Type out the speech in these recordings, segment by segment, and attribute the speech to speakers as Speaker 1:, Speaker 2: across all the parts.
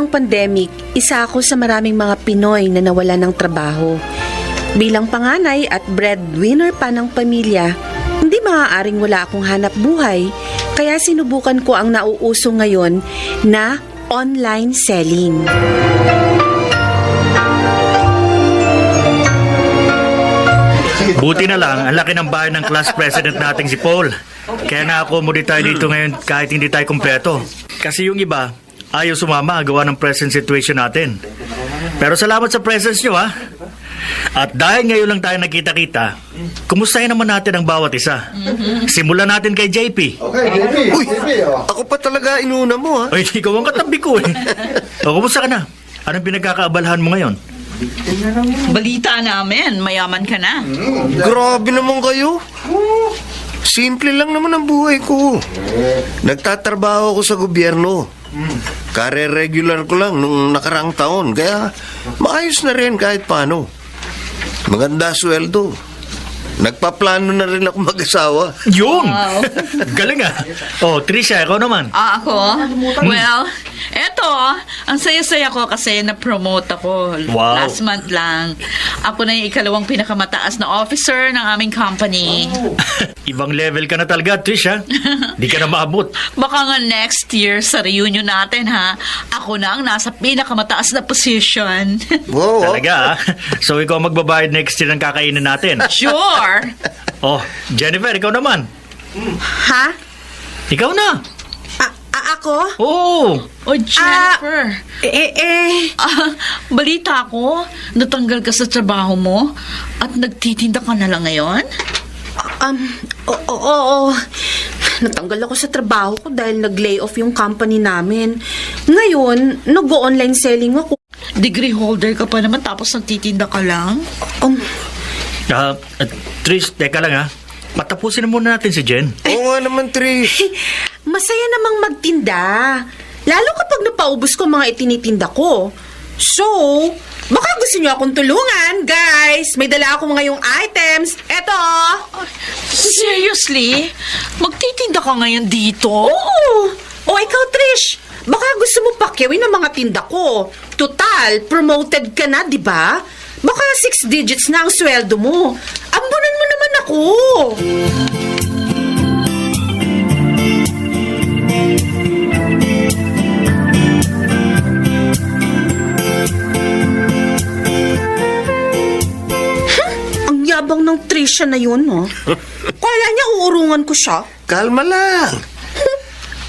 Speaker 1: ng pandemic, isa ako sa maraming mga Pinoy na nawala ng trabaho. Bilang panganay at breadwinner pa ng pamilya, hindi maaaring wala akong hanap buhay, kaya sinubukan ko ang nauuso ngayon na online selling.
Speaker 2: Buti na lang, ang laki ng bahay ng class president nating si Paul. Kaya na-accommodate tayo dito ngayon kahit hindi tayo kumpleto. Kasi yung iba, ayaw sumama gawa ng present situation natin. Pero salamat sa presence nyo, ha? At dahil ngayon lang tayo nakita-kita, kumustahin naman natin ang bawat isa. Simulan natin kay JP.
Speaker 3: Okay, JP.
Speaker 4: Uy,
Speaker 3: JP, oh.
Speaker 4: ako pa talaga inuna mo, ha?
Speaker 2: Ay, ikaw ang katabi ko, eh. O, kumusta ka na? Anong pinagkakaabalahan mo ngayon?
Speaker 5: Balita namin, mayaman ka na.
Speaker 4: Grabe naman kayo. Simple lang naman ang buhay ko. Nagtatrabaho ako sa gobyerno. Kare-regular ko lang nung nakaraang taon. Kaya maayos na rin kahit paano. Maganda sweldo. Nagpaplano na rin ako mag-asawa.
Speaker 2: Yun! Galing, ah. Oh, Trisha, ikaw naman.
Speaker 5: Ako? Well, eto, ang saya-saya ko kasi na-promote ako.
Speaker 2: Wow.
Speaker 5: Last month lang. Ako na yung ikalawang pinakamataas na officer ng aming company.
Speaker 2: Ibang level ka na talaga, Trisha. Di ka na maabot.
Speaker 5: Baka nga next year sa reunion natin, ha? Ako na ang nasa pinakamataas na position.
Speaker 4: Wow,
Speaker 2: Talaga, ah. So, ikaw magbabayad next year ng kakainin natin.
Speaker 5: Sure!
Speaker 2: Oh, Jennifer, ikaw naman.
Speaker 1: Ha?
Speaker 2: Ikaw na.
Speaker 1: Ako?
Speaker 2: Oo.
Speaker 5: Oh, Jennifer. Balita ko, natanggal ka sa trabaho mo at nagtitinda ka na lang ngayon?
Speaker 1: Oo. Natanggal ako sa trabaho ko dahil nag-lay off yung company namin. Ngayon, nag-online selling ako.
Speaker 5: Degree holder ka pa naman tapos nagtitinda ka lang?
Speaker 2: Trish, teka lang, ha. Patapusin na muna natin si Jen.
Speaker 4: Oo nga naman, Trish.
Speaker 1: Masaya namang magtinda. Lalo kapag napaubos ko mga itinitinda ko. So, baka gusto niyo akong tulungan, guys. May dala akong ngayong items. Eto.
Speaker 5: Seriously? Magtitinda ka ngayon dito?
Speaker 1: Oo. O ikaw, Trish. Baka gusto mo pakyawin ang mga tinda ko. Total, promoted ka na, di ba? Baka 6 digits na ang sweldo mo. Ambunan mo naman ako. Ang yabang ng Trisha na yun, oh. Kala niya uurungan ko siya.
Speaker 4: Kalma lang.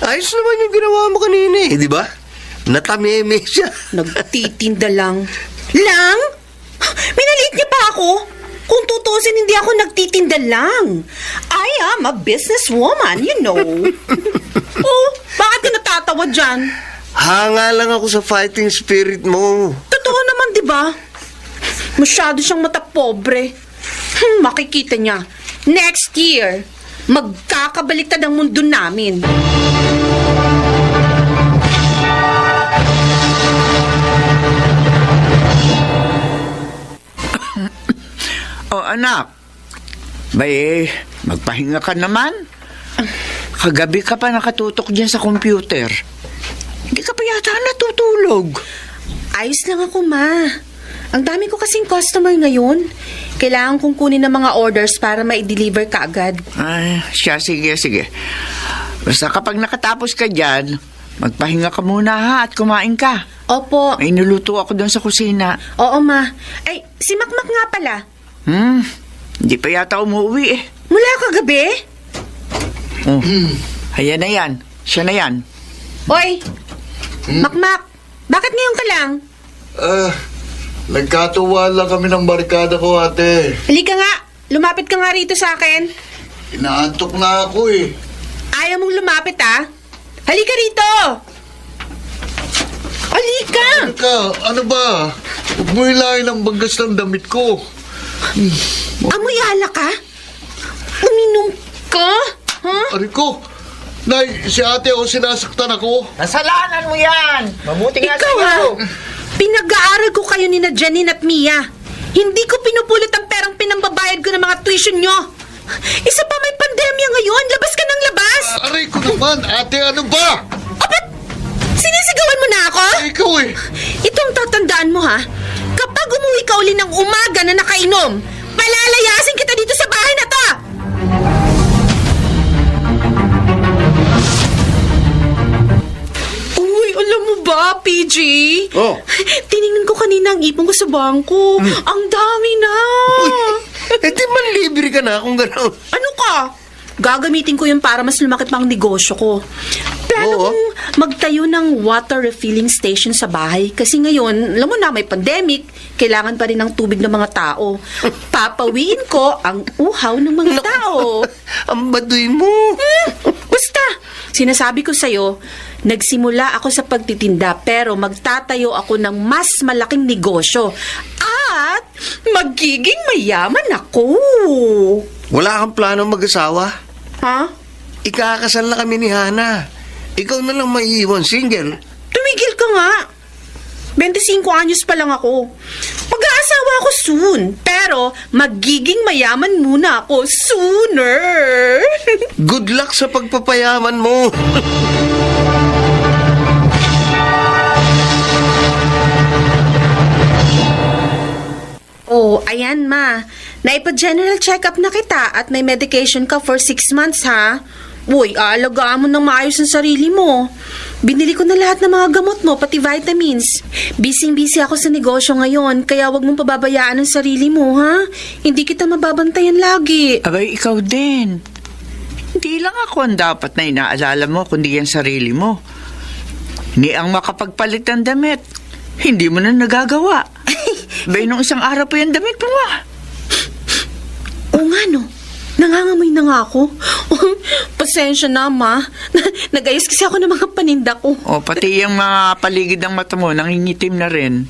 Speaker 4: Ayos naman yung ginawa mo kanina, eh, di ba? Natameme siya.
Speaker 1: Nagtitinda lang. Lang? Minaliit niya pa ako. Kung tutusin, hindi ako nagtitinda lang. I am a businesswoman, you know. Oh, bakit ka natatawa dyan?
Speaker 4: Hanga lang ako sa fighting spirit mo.
Speaker 1: Totoo naman, di ba? Masyado siyang matapobre. Makikita niya. Next year, magkakabaliktad ang mundo namin.
Speaker 6: Oh, anak. Bay, magpahinga ka naman. Kagabi ka pa nakatutok dyan sa computer. Hindi ka pa yata natutulog.
Speaker 1: Ayos lang ako, ma. Ang dami ko kasing customer ngayon. Kailangan kong kunin ng mga orders para ma-deliver ka agad.
Speaker 6: Ay, siya, sige. Basta kapag nakatapos ka dyan, magpahinga ka muna ha at kumain ka.
Speaker 1: Opo.
Speaker 6: May niluto ako doon sa kusina.
Speaker 1: Oo, ma. Ay, si Makmak nga pala.
Speaker 6: Hindi pa yata umuwi eh.
Speaker 1: Mula kagabi?
Speaker 6: Oh. Ayan na yan. Siya na yan.
Speaker 1: Oy, Makmak, bakit ngayon ka lang?
Speaker 3: Nagkatuwa lang kami ng barkada ko, ate.
Speaker 1: Halika nga, lumapit ka nga rito sa akin.
Speaker 3: Inaantok na ako, eh.
Speaker 1: Ayaw mong lumapit, ah. Halika rito! Halika!
Speaker 3: Halika, ano ba? Huwag mo hilahin ang bagas ng damit ko.
Speaker 1: Amoy alak ka? Uminom ka? Ha?
Speaker 3: Ari ko, Nay, si ate o sinasaktan ako.
Speaker 6: Kasalanan mo yan! Mabuti nga
Speaker 1: Ikaw, ha?
Speaker 6: sa'yo.
Speaker 1: Pinag-aaral ko kayo ni na Janine at Mia. Hindi ko pinupulot ang perang pinambabayad ko ng mga tuition nyo. Isa pa may pandemya ngayon. Labas ka ng labas.
Speaker 3: Aray ko naman, ate, ano ba?
Speaker 1: O, ba't sinisigawan mo na ako?
Speaker 3: Ikaw eh.
Speaker 1: Itong tatandaan mo ha, kapag umuwi ka uli ng umaga na nakainom, palalayasin kita dito sa bahay na to! Uy, alam mo ba, PG?
Speaker 4: Oh.
Speaker 1: Tiningnan ko kanina ang ipon ko sa bangko. Ang dami na!
Speaker 4: Di man libre ka na kung gano'n.
Speaker 1: Ano ka? Gagamitin ko yun para mas lumaki pang negosyo ko. Plano
Speaker 4: Oo.
Speaker 1: kong magtayo ng water refilling station sa bahay. Kasi ngayon, alam mo na, may pandemic. Kailangan pa rin ng tubig ng mga tao. Papawiin ko ang uhaw ng mga tao.
Speaker 4: Ang baduy mo.
Speaker 1: Basta, sinasabi ko sa'yo, nagsimula ako sa pagtitinda pero magtatayo ako ng mas malaking negosyo. At magiging mayaman ako.
Speaker 4: Wala kang plano mag-asawa?
Speaker 1: Ha?
Speaker 4: Ikakasal na kami ni Hana. Ikaw na lang maiiwan single.
Speaker 1: Tumigil ka nga. 25 anyos pa lang ako. Mag-aasawa ako soon. Pero magiging mayaman muna ako sooner.
Speaker 4: Good luck sa pagpapayaman mo.
Speaker 1: Oh, ayan ma. Naipa-general check-up na kita at may medication ka for 6 months ha. Uy, aalagaan mo ng maayos ang sarili mo. Binili ko na lahat ng mga gamot mo, pati vitamins. Busy-busy ako sa negosyo ngayon, kaya wag mong pababayaan ang sarili mo, ha? Hindi kita mababantayan lagi.
Speaker 6: Abay, ikaw din. Hindi lang ako ang dapat na inaalala mo, kundi ang sarili mo. Ni ang makapagpalit ng damit. Hindi mo na nagagawa. Bay, nung isang araw pa yung damit mo nga.
Speaker 1: Oo nga, no? Nangangamoy na nga ako. Pasensya na, ma. Nag-ayos kasi ako ng mga paninda ko.
Speaker 6: O, pati yung mga paligid ng mata mo, nangingitim na rin.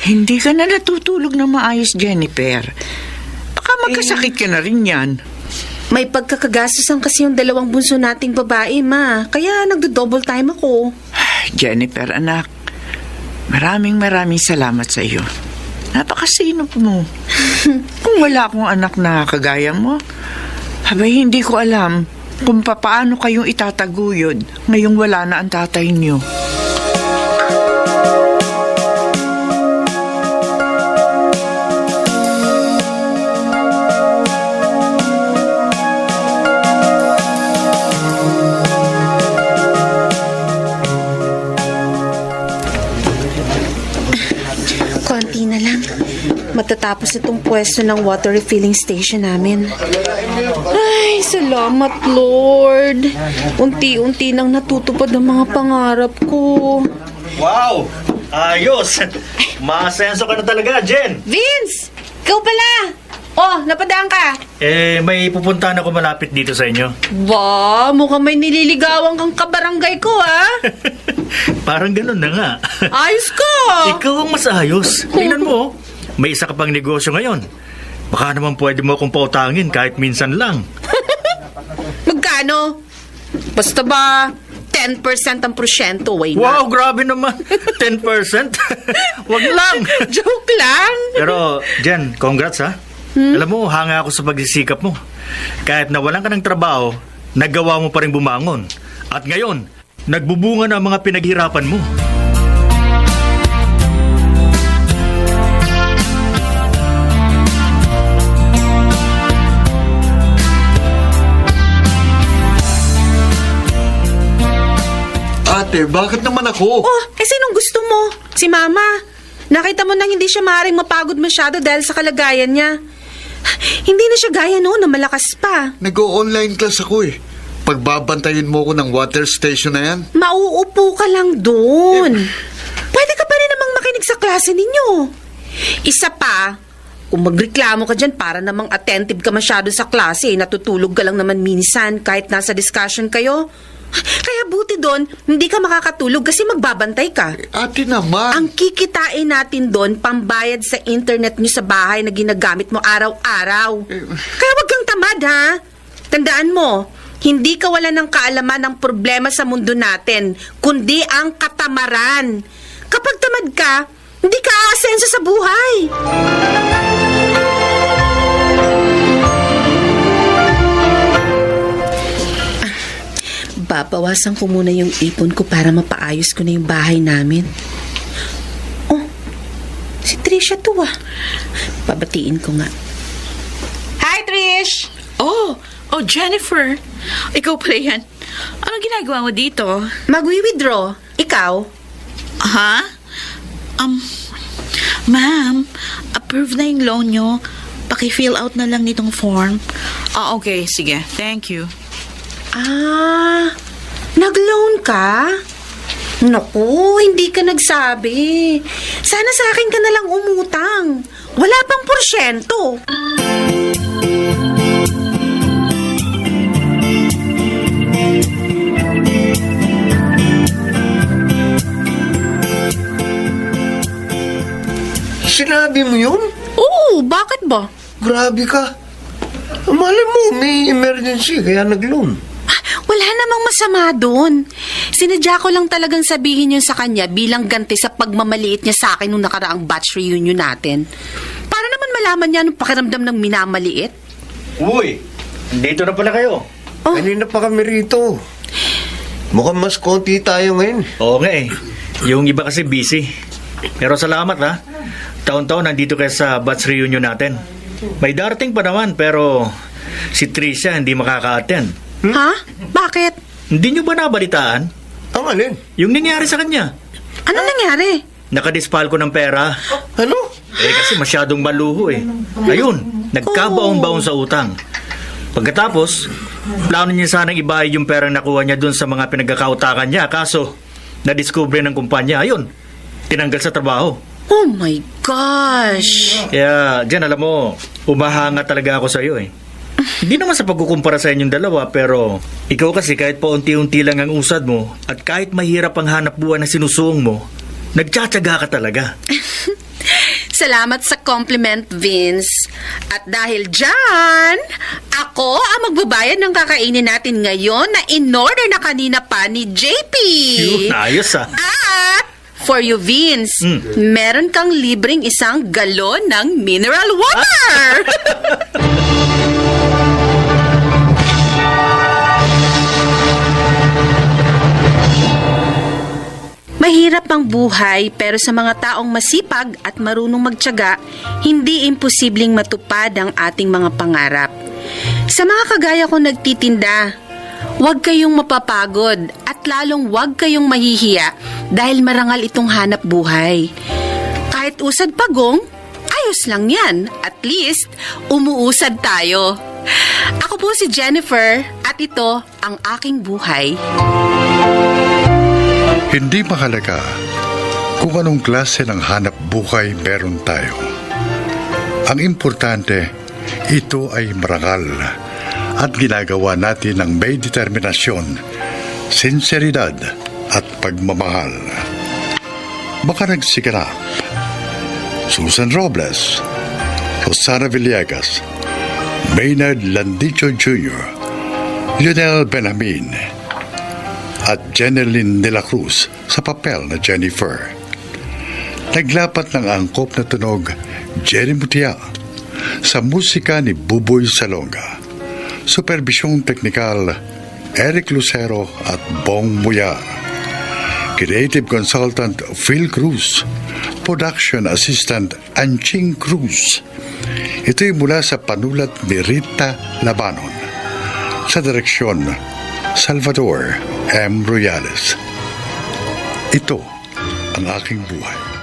Speaker 6: Hindi ka na natutulog na maayos, Jennifer. Baka magkasakit ka na rin yan.
Speaker 1: May pagkakagastusan kasi yung dalawang bunso nating babae, ma. Kaya nagdo-double time ako.
Speaker 6: Jennifer, anak, maraming salamat sa iyo. Napakasinop mo. Kung wala akong anak na kagaya mo, habay hindi ko alam kung paano kayong itataguyod ngayong wala na ang tatay niyo.
Speaker 1: Konti na lang. Matatapos itong pwesto ng water refilling station namin. Ay, salamat, Lord. Unti-unti nang natutupad ang mga pangarap ko.
Speaker 2: Wow! Ayos! Maasenso ka na talaga, Jen!
Speaker 1: Vince! Ikaw pala! Oh, napadaan ka.
Speaker 2: May pupuntahan ako malapit dito sa inyo.
Speaker 1: Ba, mukhang may nililigawan kang kabarangay ko, ah.
Speaker 2: Parang ganun na nga.
Speaker 1: Ayos ko!
Speaker 2: Ikaw ang mas ayos. Tingnan mo, may isa ka pang negosyo ngayon. Baka naman pwede mo akong pautangin kahit minsan lang.
Speaker 1: Magkano? Basta ba, 10% ang prosyento, why not?
Speaker 2: Wow, grabe naman. 10%? Wag lang.
Speaker 1: Joke lang.
Speaker 2: Pero, Jen, congrats ha. Alam mo, hanga ako sa pagsisikap mo. Kahit nawalan ka ng trabaho, nagawa mo pa rin bumangon. At ngayon, nagbubunga na ang mga pinaghirapan mo.
Speaker 3: Ate, bakit naman ako?
Speaker 1: Oh, sinong gusto mo? Si Mama. Nakita mo nang hindi siya maaaring mapagod masyado dahil sa kalagayan niya. Hindi na siya gaya noon na malakas pa.
Speaker 3: Nag-o-online class ako eh. Pagbabantayin mo ko ng water station na yan?
Speaker 1: Mauupo ka lang doon. Pwede ka pa rin namang makinig sa klase ninyo. Isa pa, kung magreklamo ka dyan para namang attentive ka masyado sa klase, natutulog ka lang naman minsan kahit nasa discussion kayo. Kaya buti doon, hindi ka makakatulog kasi magbabantay ka.
Speaker 3: Ate naman.
Speaker 1: Ang kikitain natin doon, pambayad sa internet nyo sa bahay na ginagamit mo araw-araw. Kaya wag kang tamad, ha? Tandaan mo, hindi ka wala ng kaalaman ng problema sa mundo natin, kundi ang katamaran. Kapag tamad ka, hindi ka aasenso sa buhay. Babawasan ko muna yung ipon ko para mapaayos ko na yung bahay namin. Oh, si Trisha to ah. Babatiin ko nga.
Speaker 7: Hi, Trish!
Speaker 5: Oh, Jennifer. Ikaw pala yan. Anong ginagawa mo dito?
Speaker 1: Magwi-withdraw. Ikaw?
Speaker 5: Ha? Ma'am, approve na yung loan nyo. Paki-fill out na lang nitong form.
Speaker 7: Okay, sige. Thank you.
Speaker 1: Ah, nag-loan ka? Naku, hindi ka nagsabi. Sana sa akin ka nalang umutang. Wala pang porsyento.
Speaker 4: Sinabi mo yun?
Speaker 1: Oo, bakit ba?
Speaker 4: Grabe ka. Mali mo, may emergency, kaya nag-loan.
Speaker 1: Wala namang masama doon. Sinadya ko lang talagang sabihin yun sa kanya bilang ganti sa pagmamaliit niya sa akin nung nakaraang batch reunion natin. Para naman malaman niya anong pakiramdam ng minamaliit.
Speaker 2: Uy, dito na pala kayo.
Speaker 1: Oh.
Speaker 4: Kanina pa kami rito. Mukhang mas konti tayo ngayon.
Speaker 2: Oo nga eh. Yung iba kasi busy. Pero salamat ha. Taon-taon nandito kayo sa batch reunion natin. May darating pa naman pero si Trisha hindi makaka-attend.
Speaker 1: Ha? Bakit?
Speaker 2: Hindi nyo ba nabalitaan?
Speaker 4: Ang alin?
Speaker 2: Yung nangyari sa kanya.
Speaker 1: Ano nangyari?
Speaker 2: Nakadispal ko ng pera.
Speaker 4: Ano?
Speaker 2: Kasi masyadong maluho eh. Ayun, nagkabaon-baon sa utang. Pagkatapos, plano niya sanang ibayad yung perang nakuha niya dun sa mga pinagkakautakan niya. Kaso, nadiskubre ng kumpanya. Ayun, tinanggal sa trabaho.
Speaker 1: Oh my gosh!
Speaker 2: Kaya, dyan alam mo, umahanga talaga ako sa iyo eh. Hindi naman sa pagkukumpara sa inyong dalawa, pero ikaw kasi kahit pa unti-unti lang ang usad mo at kahit mahirap ang hanap buhay na sinusuong mo, nagtsatsaga ka talaga.
Speaker 1: Salamat sa compliment, Vince. At dahil dyan, ako ang magbabayad ng kakainin natin ngayon na in-order na kanina pa ni JP.
Speaker 2: Yun, ayos ah.
Speaker 1: At for you, Vince, meron kang libreng isang galon ng mineral water. Mahirap ang buhay pero sa mga taong masipag at marunong magtiyaga, hindi imposibleng matupad ang ating mga pangarap. Sa mga kagaya kong nagtitinda, huwag kayong mapapagod at lalong huwag kayong mahihiya dahil marangal itong hanap buhay. Kahit usad pagong, ayos lang yan. At least, umuusad tayo. Ako po si Jennifer at ito ang aking buhay.
Speaker 8: Hindi mahalaga kung anong klase ng hanap buhay meron tayo. Ang importante, ito ay marangal at ginagawa natin ng may determinasyon, sinseridad at pagmamahal. Makaragsiganap. Susan Robles, Rosana Villegas, Maynard Landicho Jr., Lionel Benjamin, at Jeneline de la Cruz sa papel na Jennifer. Naglapat ng angkop na tunog Jerry Mutia sa musika ni Buboy Salonga. Superbisyong teknikal Eric Lucero at Bong Muyar. Creative Consultant Phil Cruz. Production Assistant Anching Cruz. Ito'y mula sa panulat ni Rita Labanon. Sa direksyon Salvador M. Royales. Ito ang aking buhay.